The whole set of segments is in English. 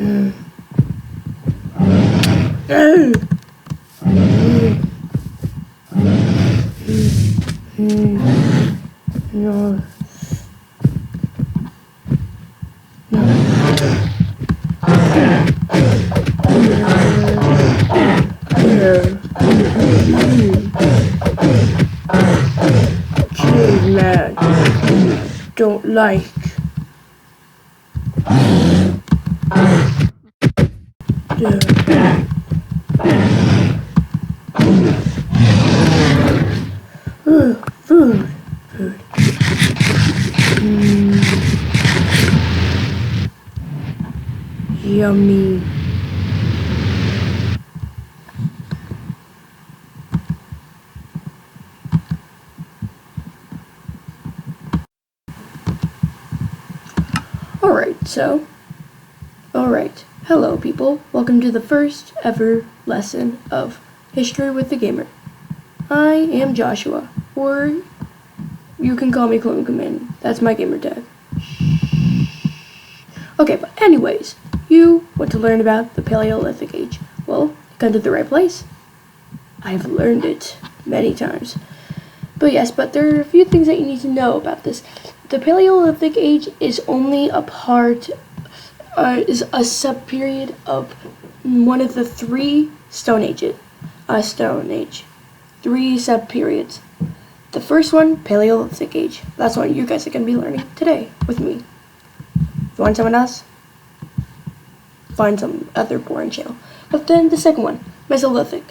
Caveman don't like. Food. Yummy. Alright. Hello, people. Welcome to the first ever lesson of History with the Gamer. I am Joshua, or you can call me Clone Command. That's my gamer tag. Okay, but anyways, you want to learn about the Paleolithic Age. Well, you come to the right place. I've learned it many times. But there are a few things that you need to know about this. The Paleolithic Age is only is a sub-period of one of the three Stone Age. Three sub-periods. The first one, Paleolithic Age. That's what you guys are going to be learning today with me. If you want someone else, find some other boring channel. But then the second one, Mesolithic.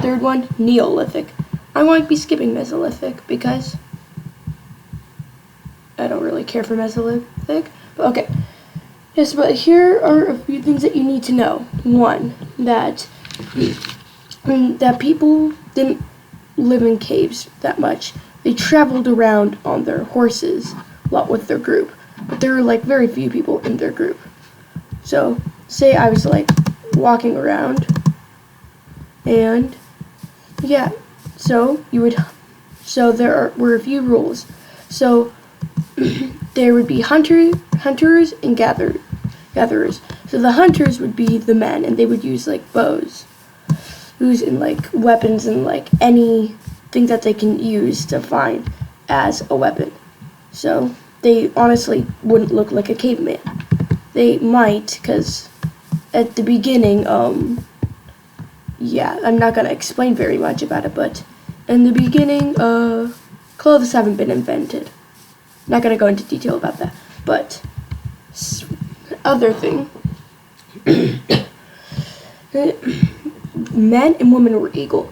Third one, Neolithic. I might be skipping Mesolithic because I don't really care for Mesolithic. But okay. Yes, but here are a few things that you need to know. One, that people didn't live in caves that much. They traveled around on their horses a lot with their group. But there were very few people in their group. So, say I was walking around and yeah, so there were a few rules. So there would be hunters and gatherers. So the hunters would be the men, and they would use bows, and weapons, and anything that they can use to find as a weapon. So they honestly wouldn't look like a caveman. They might, because at the beginning, I'm not gonna explain very much about it, but in the beginning, clothes haven't been invented. Not gonna go into detail about that, but other thing, men and women were equal.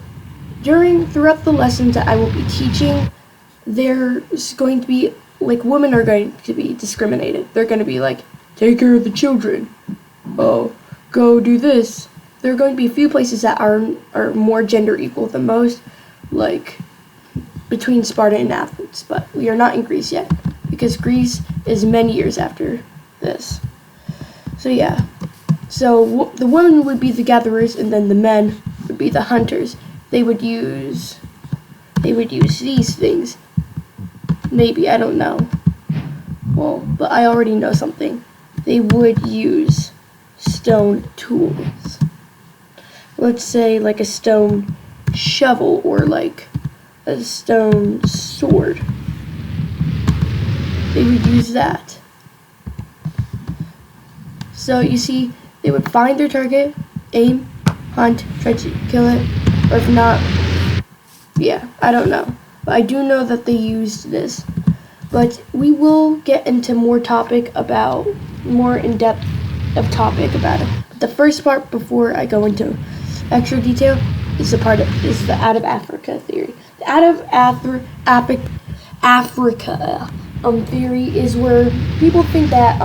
Throughout the lessons that I will be teaching, there's going to be women are going to be discriminated. They're going to be take care of the children. Oh, go do this. There are going to be a few places that are more gender equal than most, between Sparta and Athens, but we are not in Greece yet, because Greece is many years after this. So yeah, so the women would be the gatherers, and then the men would be the hunters. They would use these things. Maybe, I don't know. Well, but I already know something. They would use stone tools. Let's say a stone shovel or a stone sword. They would use that. So you see, they would find their target, aim, hunt, try to kill it, or if not, yeah, I don't know. But I do know that they used this. But we will get into more in-depth topic about it. But the first part, before I go into extra detail, is the out of Africa theory. The out of Africa theory is where people think that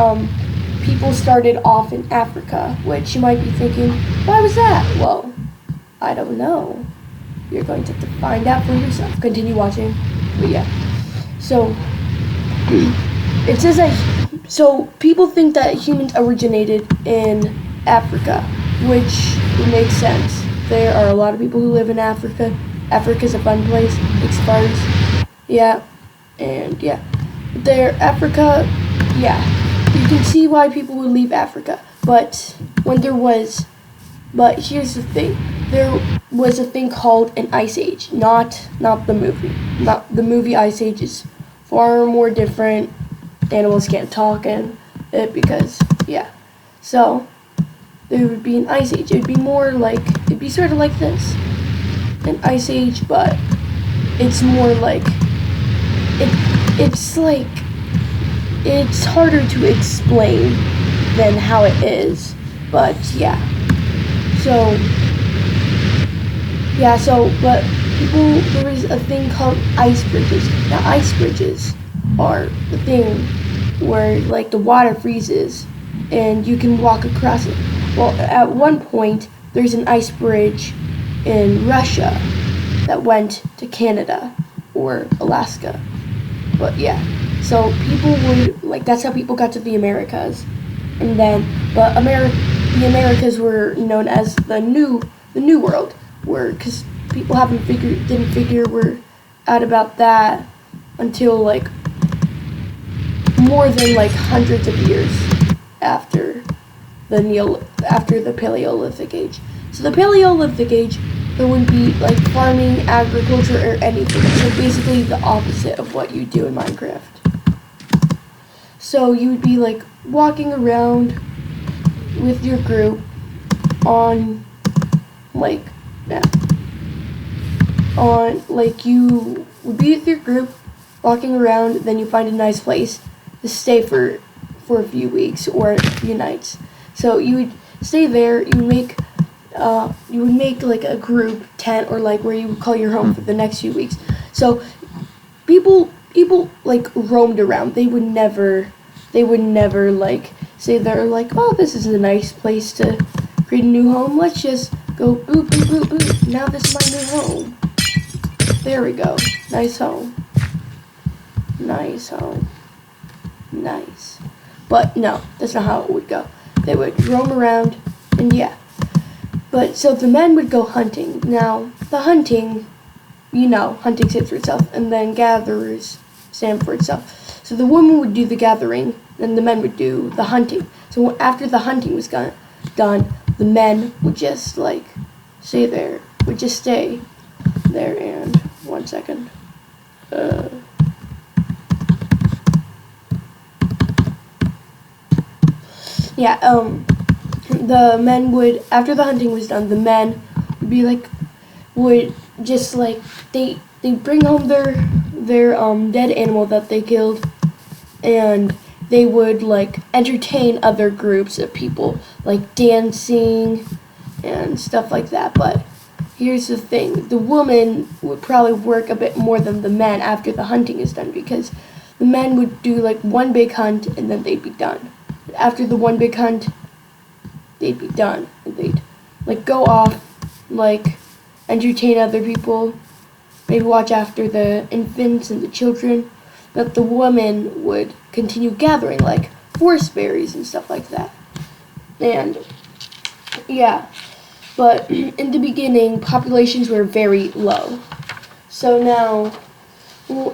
people started off in Africa, which you might be thinking, why was that? Well, I don't know. You're going to have to find out for yourself. Continue watching. But yeah. So it says that people think that humans originated in Africa, which makes sense. There are a lot of people who live in Africa. Africa's a fun place. It's fun. Yeah. And yeah. Africa, yeah. You can see why people would leave Africa. But when there was, but here's the thing, there was a thing called an ice age, not the movie. Not the movie Ice Age is far more different. Animals can't talk in it because, yeah. So there would be an ice age. It'd be sort of like this, an ice age, but it's more like it's harder to explain than how it is, but yeah. But there is a thing called ice bridges. Now, ice bridges are the thing where, like, the water freezes and you can walk across it. Well, at one point, there's an ice bridge in Russia that went to Canada or Alaska. But yeah, so people would, that's how people got to the Americas. And then, the Americas were known as the New World, because people didn't figure we're out about that until more than hundreds of years after the Paleolithic Age. So the Paleolithic Age, there wouldn't be farming, agriculture, or anything. So basically the opposite of what you do in Minecraft. So you would be walking around with your group on you would be with your group walking around, then you find a nice place to stay for a few weeks or a few nights. So you would stay there, you would make a group tent, or where you would call your home for the next few weeks. So people roamed around. They would never say they're oh, this is a nice place to create a new home. Let's just go boop boop boop boop. Now this is my new home. There we go. Nice home. Nice home. Nice. But no, that's not how it would go. They would roam around, and yeah. But so the men would go hunting. Now, the hunting, hunting stands for itself, and then gatherers stand for itself. So the woman would do the gathering, and the men would do the hunting. So after the hunting was done, the men would just stay there. And 1 second. The men would, after the hunting was done, the men would be they bring home their dead animal that they killed, and they would entertain other groups of people, dancing and stuff like that. But here's the thing, the woman would probably work a bit more than the men after the hunting is done, because the men would do one big hunt and then they'd be done. After the one big hunt, they'd be done. And they'd go off, entertain other people, maybe watch after the infants and the children. But the woman would continue gathering, forest berries and stuff like that. And, yeah. But in the beginning, populations were very low. So now,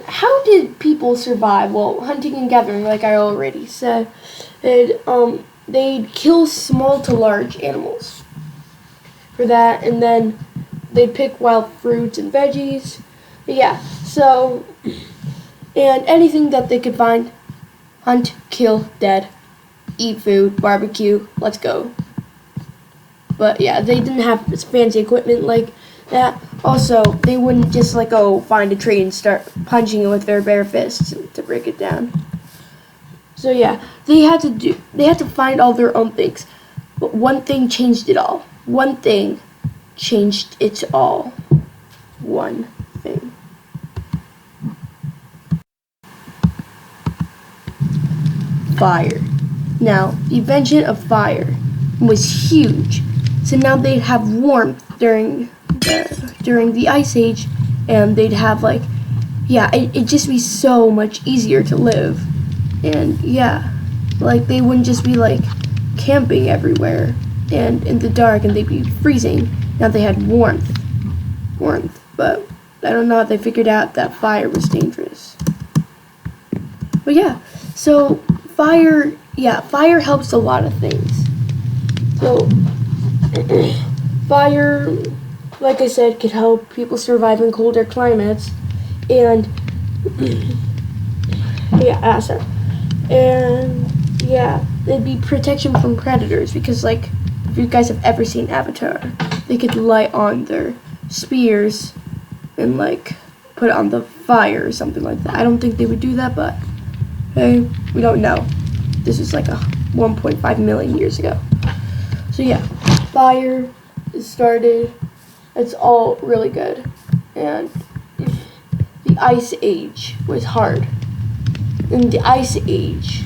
how did people survive? Well, hunting and gathering, like I already said. They'd kill small to large animals for that, and then they'd pick wild fruits and veggies. Yeah, so, and anything that they could find, hunt, kill, dead, eat food, barbecue, let's go. But yeah, they didn't have this fancy equipment like that. Also, they wouldn't just go find a tree and start punching it with their bare fists to break it down. So yeah, they had to find all their own things. But one thing changed it all. One thing changed it all. One thing. Fire. Now, the invention of fire was huge. So now they'd have warmth during the Ice Age, and they'd have it'd just be so much easier to live. And yeah, they wouldn't just be camping everywhere and in the dark and they'd be freezing. Now they had warmth, but I don't know if they figured out that fire was dangerous. But yeah, so fire helps a lot of things. So, fire, like I said, could help people survive in colder climates, and yeah, sorry. And yeah, it'd be protection from predators because, like, if you guys have ever seen Avatar, they could light on their spears and like put it on the fire or something like that. I don't think they would do that, but hey, we don't know. This was like a 1.5 million years ago. So yeah, fire is started. It's all really good. And the Ice Age was hard. And the Ice Age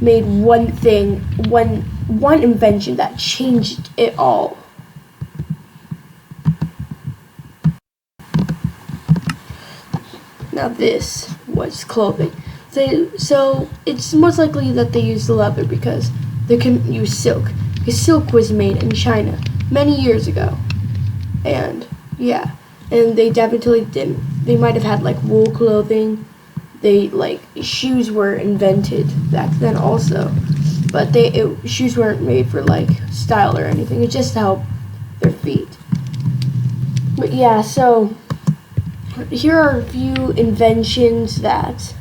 made one thing, one invention that changed it all. Now this was clothing. So it's most likely that they used leather because they couldn't use silk. Because silk was made in China many years ago. And yeah, and they definitely didn't. They might have had like wool clothing. Shoes were invented back then also, but shoes weren't made for like style or anything. It just helped their feet. But yeah, so here are a few inventions that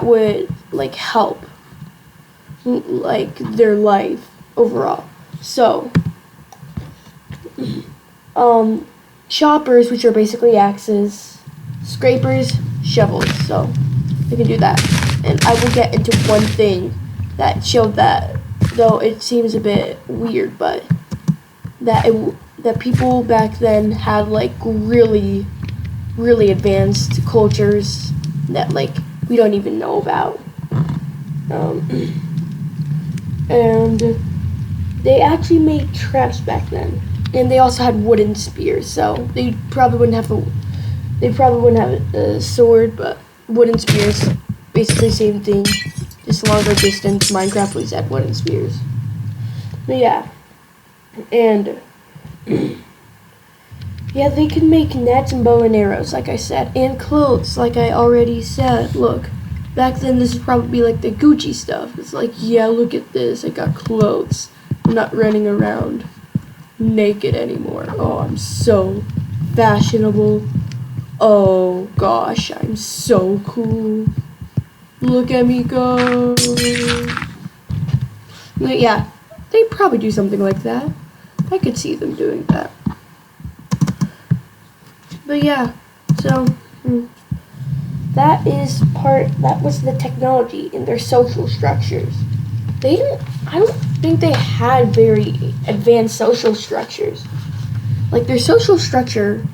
would like help like their life overall. So choppers, which are basically axes, scrapers, shovels, so they can do that. And I will get into one thing that showed that, though it seems a bit weird, but that people back then had like really advanced cultures that like we don't even know about. And they actually made traps back then, and they also had wooden spears, so they probably wouldn't have a sword, but wooden spears, basically same thing, just longer distance. Minecraft always had wooden spears. But yeah, and yeah, they could make nets and bow and arrows, like I said, and clothes, like I already said. Look, back then this would probably be like the Gucci stuff. It's like, yeah, look at this, I got clothes. I'm not running around naked anymore. Oh, I'm so fashionable. Oh gosh, I'm so cool. Look at me go. But yeah, they'd probably do something like that. I could see them doing that. But yeah, so that was the technology in their social structures. I don't think they had very advanced social structures. Like their social structure,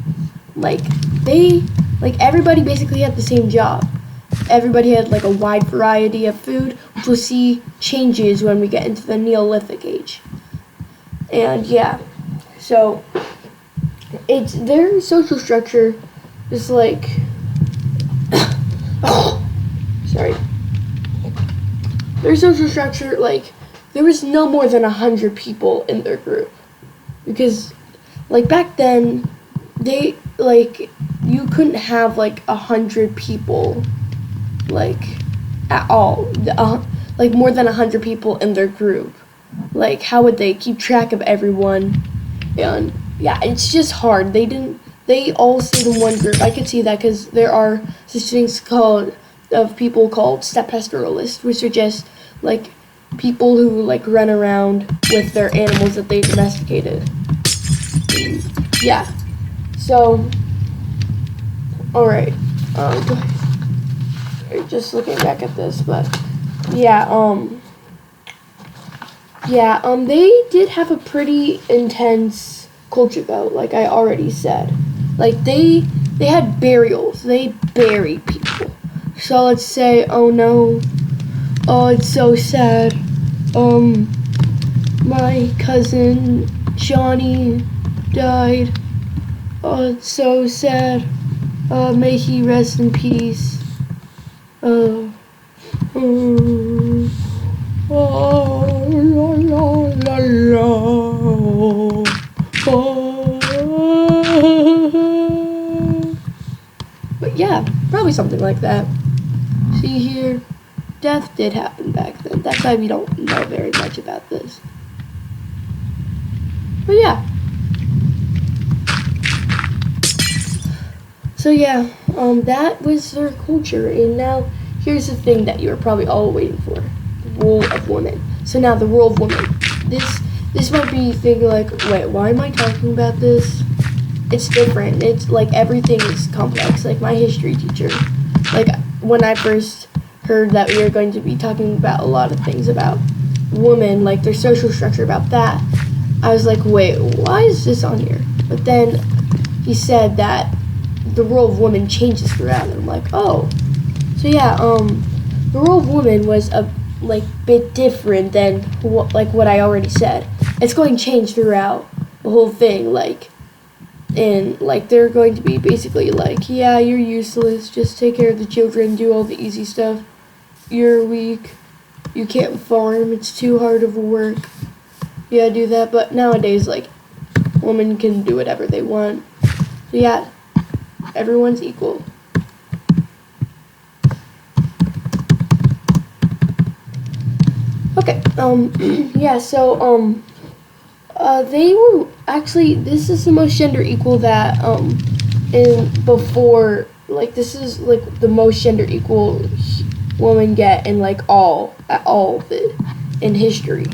everybody basically had the same job. Everybody had like a wide variety of food, which we'll see changes when we get into the Neolithic age. And yeah, so it's their social structure is like sorry. Their social structure, like, there was no more than 100 people in their group. Because, like, back then, you couldn't have, 100 people, at all. More than 100 people in their group. Like, how would they keep track of everyone? And, yeah, it's just hard. They all stayed in one group. I could see that because there are such things of people called step pastoralists, which are just people who run around with their animals that they domesticated. Yeah. So, all right. Just looking back at this, but yeah. They did have a pretty intense culture, though. Like I already said, they had burials. They buried people. So let's say, oh no, oh it's so sad. My cousin Johnny died. Oh, it's so sad. May he rest in peace. Oh, la la la la. But yeah, probably something like that. See here, death did happen back then. That's why we don't know very much about this. But yeah. So yeah, that was their culture, and now here's the thing that you were probably all waiting for: the role of women. So now the role of women. This might be thinking like, wait, why am I talking about this? It's different. It's like everything is complex. Like my history teacher, like when I first heard that we were going to be talking about a lot of things about women, like their social structure, about that, I was like, wait, why is this on here? But then he said that the role of women changes throughout, and I'm like, oh, so yeah, the role of women was a bit different than what I already said. It's going to change throughout the whole thing, and they're going to be basically like, yeah, you're useless, just take care of the children, do all the easy stuff, you're weak, you can't farm, it's too hard of work, yeah, do that. But nowadays, like, women can do whatever they want, so yeah, everyone's equal. Okay, yeah, so, they were actually, this is the most gender equal that, this is, like, the most gender equal women get in, all of it in history.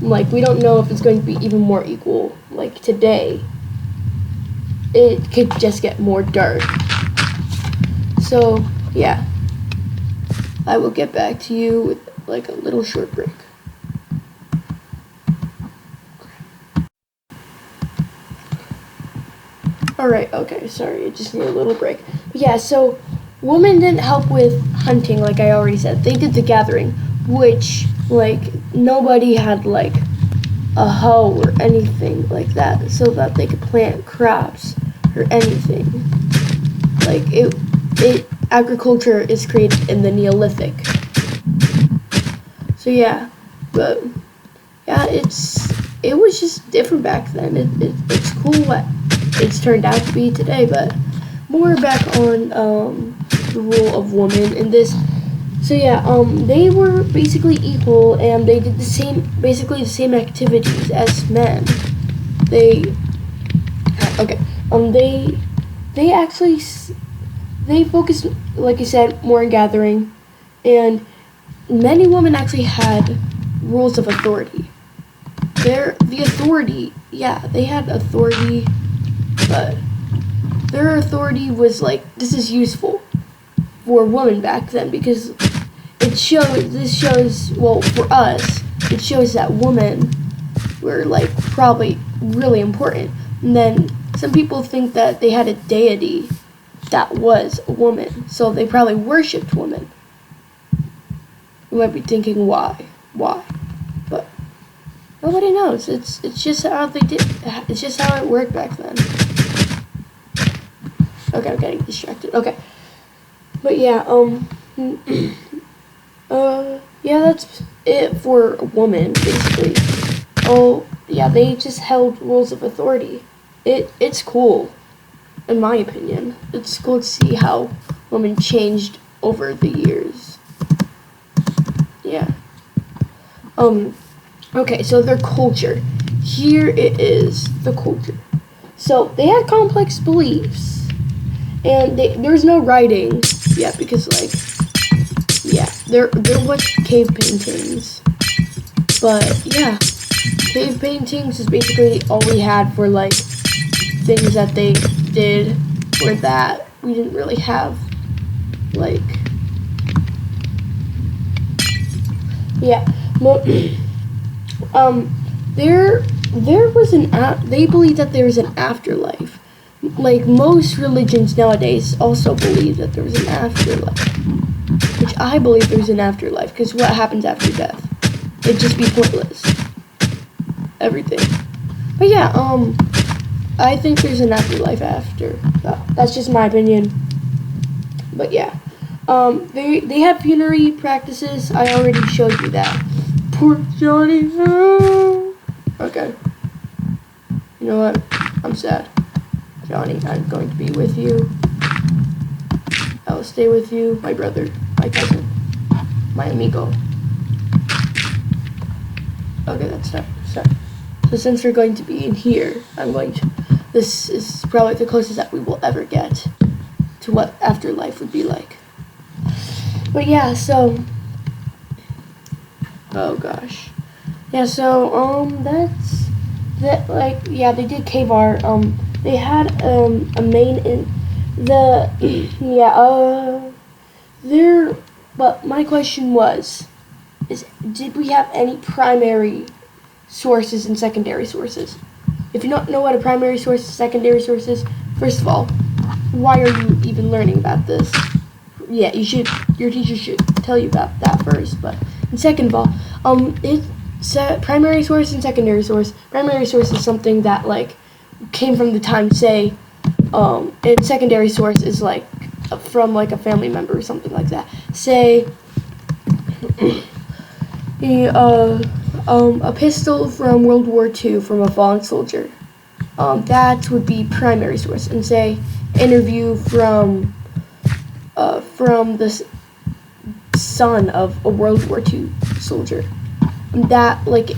Like, we don't know if it's going to be even more equal, like, today. It could just get more dark. So, yeah. I will get back to you with, a little short break. Alright, okay, sorry, I just need a little break. But yeah, so women didn't help with hunting, like I already said. They did the gathering, which, nobody had, a hoe or anything like that so that they could plant crops or anything. Agriculture is created in the Neolithic. So yeah, but yeah, it was just different back then. It's cool what it's turned out to be today, but more back on the role of women in this. So yeah, they were basically equal, and they did basically the same activities as men. They focused, like I said, more on gathering, and many women actually had rules of authority. They had authority, but their authority was this is useful for women back then, because it shows for us, it shows that women were probably really important. And then some people think that they had a deity that was a woman, so they probably worshipped women. You might be thinking, why? But nobody knows. It's just how they did. It's just how it worked back then. Okay, I'm getting distracted. Okay, but yeah, yeah, that's it for a woman, basically. Oh, yeah, they just held rules of authority. It's cool, in my opinion. It's cool to see how women changed over the years. Yeah. Okay, so their culture. Here it is, the culture. So they had complex beliefs, and there's no writing yet because, there was cave paintings, but yeah, cave paintings is basically all we had for things that they did, or that we didn't really have yeah. Well, there was they believe that there was an afterlife. Most religions nowadays also believe that there was an afterlife, which I believe there's an afterlife, because what happens after death? It'd just be pointless. Everything. But yeah, I think there's an afterlife after. That's just my opinion. But yeah. They have funerary practices. I already showed you that. Poor Johnny. Okay. You know what? I'm sad. Johnny, I'm going to be with you. I will stay with you, my brother, my cousin, my amigo. Okay, that's So since we're going to be in here, this is probably the closest that we will ever get to what afterlife would be like. But yeah, so, oh gosh. Yeah, so, they did cave art. They had, a main but my question did we have any primary sources and secondary sources? If you don't know what a primary source and secondary source is, first of all, why are you even learning about this? Yeah, your teacher should tell you about that first, and second of all, primary source and secondary source. Primary source is something that, like, came from the time, say, and secondary source is, like, from, like, a family member or something like that. Say, a pistol from World War II from a fallen soldier. That would be primary source. And say, interview from the son of a World War II soldier. That, like,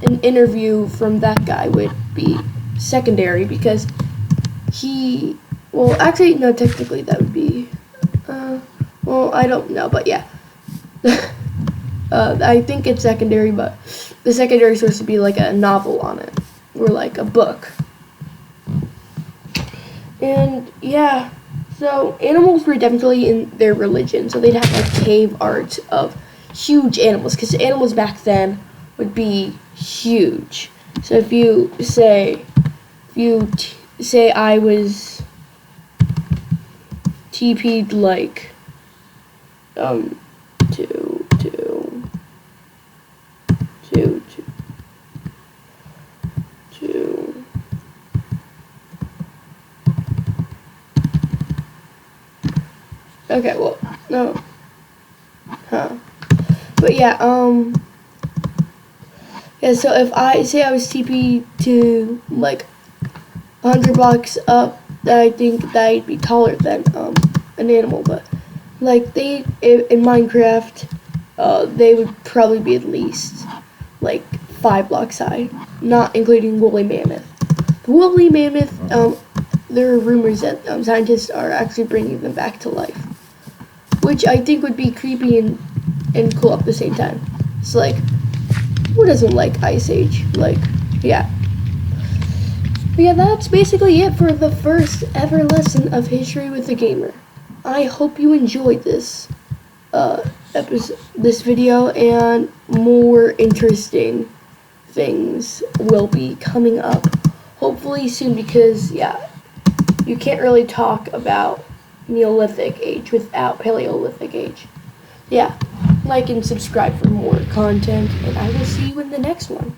an interview from that guy would be secondary because actually, no, technically that would be, I don't know, but yeah. I think it's secondary, but the secondary source would be like a novel on it, or like a book. And yeah, so animals were definitely in their religion, so they'd have like cave art of huge animals, because animals back then would be huge. So if you say I was TP'd like okay, well, no. But yeah, so if I say I was TP to like 100 blocks up, I think that I'd be taller than an animal, but like in Minecraft, they would probably be at least like 5 blocks high, not including woolly mammoth. The woolly mammoth, there are rumors that scientists are actually bringing them back to life, which I think would be creepy and cool at the same time. It's like, who doesn't like Ice Age? Like, yeah. But yeah, that's basically it for the first ever lesson of History with a Gamer. I hope you enjoyed this this video, and more interesting things will be coming up hopefully soon, because yeah, you can't really talk about Neolithic Age without Paleolithic Age. Yeah, like and subscribe for more content, and I will see you in the next one.